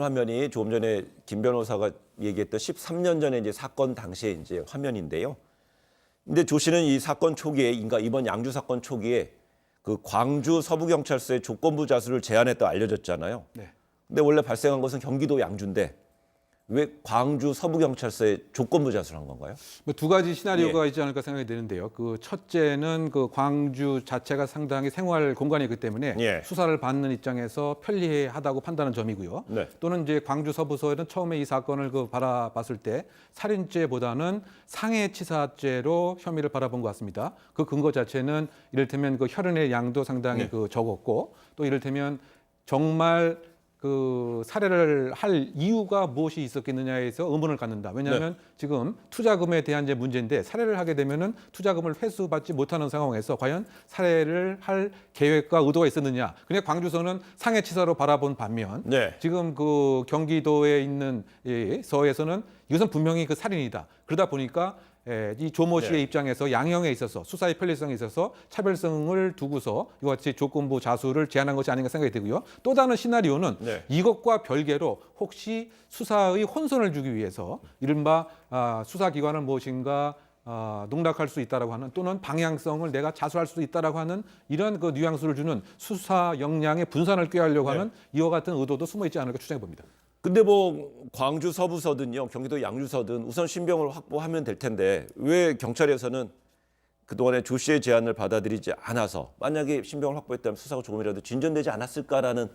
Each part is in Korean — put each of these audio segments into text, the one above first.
화면이 조금 전에 김 변호사가 얘기했던 13년 전에 이제 사건 당시에 이제 화면인데요. 근데 조 씨는 이 사건 초기에, 그러니까 이번 양주 사건 초기에 그 광주 서부경찰서의 조건부 자수를 제안했다 알려졌잖아요. 네. 근데 원래 발생한 것은 경기도 양주인데 왜 광주 서부경찰서에 조건부 자수를 한 건가요? 뭐 두 가지 시나리오가 있지 않을까 생각이 되는데요. 그 첫째는 그 광주 자체가 상당히 생활 공간이기 때문에 예. 수사를 받는 입장에서 편리하다고 판단하는 점이고요. 네. 또는 이제 광주 서부서에는 처음에 이 사건을 그 바라봤을 때 살인죄보다는 상해치사죄로 혐의를 바라본 것 같습니다. 그 근거 자체는 이를테면 그 혈흔의 양도 상당히 네. 그 적었고 또 이를테면 정말 그 살해를 할 이유가 무엇이 있었겠느냐에서 의문을 갖는다. 왜냐하면 지금 투자금에 대한 이제 문제인데 살해를 하게 되면은 투자금을 회수받지 못하는 상황에서 과연 살해를 할 계획과 의도가 있었느냐. 그러니까 광주서는 상해치사로 바라본 반면 지금 그 경기도에 있는 이 서에서는 이것은 분명히 그 살인이다. 그러다 보니까 이 조모 씨의 입장에서 양형에 있어서 수사의 편리성에 있어서 차별성을 두고서 이와 같이 조건부 자수를 제안한 것이 아닌가 생각이 되고요. 또 다른 시나리오는 이것과 별개로 혹시 수사의 혼선을 주기 위해서 이른바 수사기관을 무엇인가 농락할 수 있다라고 하는 또는 방향성을 내가 자수할 수 있다라고 하는 이런 그 뉘앙스를 주는 수사 역량의 분산을 꾀하려고 하는 이와 같은 의도도 숨어 있지 않을까 추정해 봅니다. 근데 뭐 광주 서부서든요, 경기도 양주서든 우선 신병을 확보하면 될 텐데 왜 경찰에서는 그동안에 조 씨의 제안을 받아들이지 않아서 만약에 신병을 확보했다면 수사가 조금이라도 진전되지 않았을까라는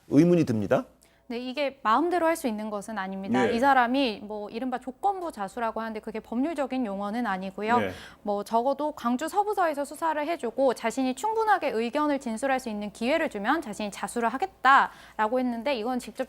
의문이 듭니다. 네, 이게 마음대로 할 수 있는 것은 아닙니다. 이 사람이 뭐 이른바 조건부 자수라고 하는데 그게 법률적인 용어는 아니고요. 뭐 적어도 광주 서부서에서 수사를 해주고 자신이 충분하게 의견을 진술할 수 있는 기회를 주면 자신이 자수를 하겠다라고 했는데 이건 직접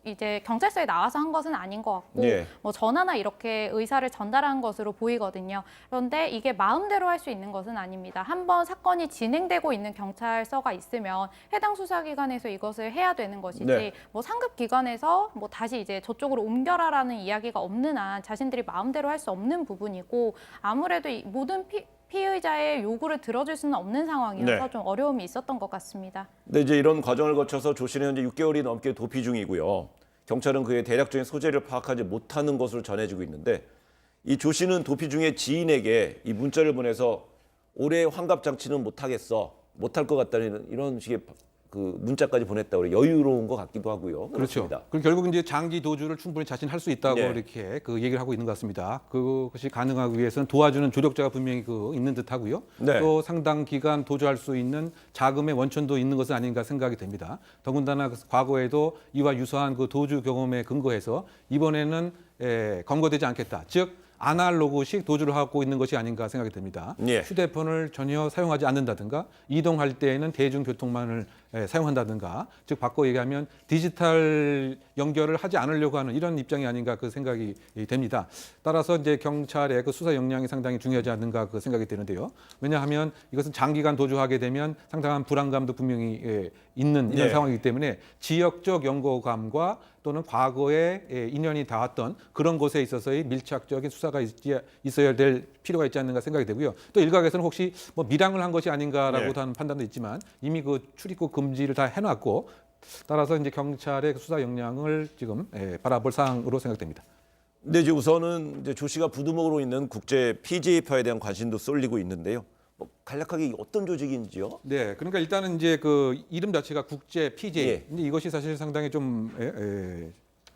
이제 경찰서에 나와서 한 것은 아닌 것 같고 뭐 전화나 이렇게 의사를 전달한 것으로 보이거든요. 그런데 이게 마음대로 할 수 있는 것은 아닙니다. 한번 사건이 진행되고 있는 경찰서가 있으면 해당 수사기관에서 이것을 해야 되는 것이지 뭐 상급 기관에서 뭐 다시 이제 저쪽으로 옮겨라라는 이야기가 없는 한 자신들이 마음대로 할 수 없는 부분이고 아무래도 이 모든 피의자의 요구를 들어줄 수는 없는 상황이어서 좀 어려움이 있었던 것 같습니다. 근데 이제 이런 과정을 거쳐서 조 씨는 현재 6개월이 넘게 도피 중이고요. 경찰은 그의 대략적인 소재를 파악하지 못하는 것으로 전해지고 있는데 이 조 씨는 도피 중에 지인에게 이 문자를 보내서 올해 환갑 장치는 못하겠어, 못할 것 같다는 이런 식의 그 문자까지 보냈다고 그래요. 여유로운 것 같기도 하고요. 그렇죠. 그리고 결국 이제 장기 도주를 충분히 자신할 수 있다고 이렇게 그 얘기를 하고 있는 것 같습니다. 그것이 가능하기 위해서는 도와주는 조력자가 분명히 그 있는 듯하고요. 또 상당 기간 도주할 수 있는 자금의 원천도 있는 것은 아닌가 생각이 됩니다. 더군다나 과거에도 이와 유사한 그 도주 경험에 근거해서 이번에는 검거되지 않겠다. 즉 아날로그식 도주를 하고 있는 것이 아닌가 생각이 듭니다. 휴대폰을 전혀 사용하지 않는다든가 이동할 때에는 대중교통만을 사용한다든가 즉 바꿔 얘기하면 디지털 연결을 하지 않으려고 하는 이런 입장이 아닌가 그 생각이 됩니다. 따라서 이제 경찰의 그 수사 역량이 상당히 중요하지 않는가 그 생각이 되는데요. 왜냐하면 이것은 장기간 도주하게 되면 상당한 불안감도 분명히 있는 이런 상황이기 때문에 지역적 연고감과 또는 과거에 인연이 닿았던 그런 곳에 있어서의 밀착적인 수사가 있어야 될 필요가 있지 않는가 생각이 되고요. 또 일각에서는 혹시 뭐 밀항을 한 것이 아닌가라고 하는 판단도 있지만 이미 그 출입국 금지를 다 해놨고 따라서 이제 경찰의 수사 역량을 지금 바라볼 사항으로 생각됩니다. 근데 이제 우선은 이제 조 씨가 부두목으로 있는 국제 PJ파에 대한 관심도 쏠리고 있는데요. 뭐 간략하게 어떤 조직인지요? 네, 그러니까 일단은 이제 그 이름 자체가 국제 PJ. 근데 이것이 사실 상당히 좀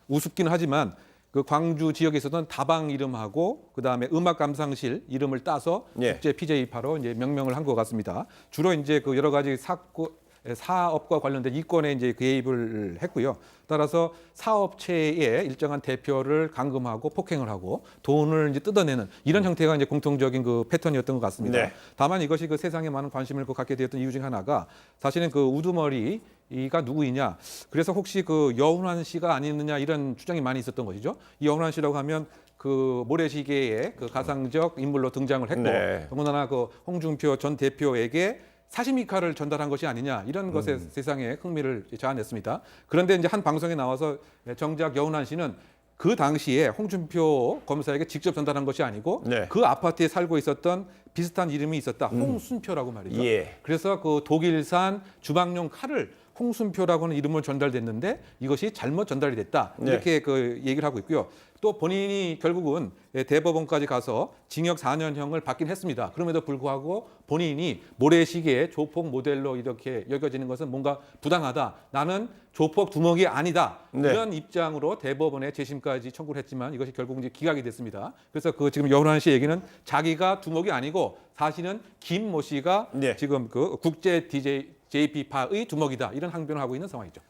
우습긴 하지만 그 광주 지역에 있었던 다방 이름하고 그 다음에 음악 감상실 이름을 따서 국제 PJ파로 이제 명명을 한 것 같습니다. 주로 이제 그 여러 가지 사업과 관련된 이권에 이제 개입을 했고요. 따라서 사업체의 일정한 대표를 감금하고 폭행을 하고 돈을 이제 뜯어내는 이런 형태가 이제 공통적인 그 패턴이었던 것 같습니다. 다만 이것이 그 세상에 많은 관심을 갖게 되었던 이유 중 하나가 사실은 그 우두머리가 누구이냐. 그래서 혹시 그 여운환 씨가 아니느냐 이런 추정이 많이 있었던 것이죠. 이 여운환 씨라고 하면 그 모래시계의 그 가상적 인물로 등장을 했고 더군다나 그 홍준표 전 대표에게 사시미카를 전달한 것이 아니냐 이런 것에 세상에 흥미를 자아냈습니다. 그런데 이제 한 방송에 나와서 정작 여운환 씨는 그 당시에 홍준표 검사에게 직접 전달한 것이 아니고 그 아파트에 살고 있었던 비슷한 이름이 있었다. 홍순표라고 말이죠. 그래서 그 독일산 주방용 칼을 홍순표라고 하는 이름으로 전달됐는데 이것이 잘못 전달이 됐다. 이렇게 그 얘기를 하고 있고요. 또 본인이 결국은 대법원까지 가서 징역 4년형을 받긴 했습니다. 그럼에도 불구하고 본인이 모래시계 조폭 모델로 이렇게 여겨지는 것은 뭔가 부당하다. 나는 조폭 두목이 아니다. 이런 입장으로 대법원에 재심까지 청구를 했지만 이것이 결국 이제 기각이 됐습니다. 그래서 그 지금 여운한 씨 얘기는 자기가 두목이 아니고 사실은 김 모 씨가 지금 그 국제 JP파의 두목이다. 이런 항변을 하고 있는 상황이죠.